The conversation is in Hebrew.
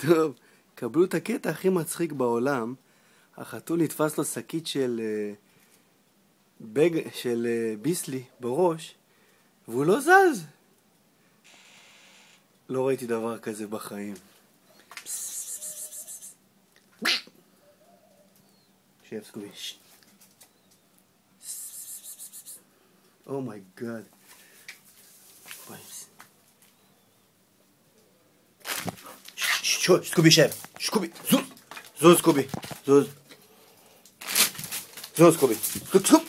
טוב, קבלו את הקטע הכי מצחיק בעולם. החתול נתפס לו שקית של ביסלי בראש, והוא לא זז. לא ראיתי דבר כזה בחיים. שב סקוויש. אומייגאד. סקובי שב. סקובי, זוז. זוז סקובי. זוז. זוז סקובי. זוז סקובי.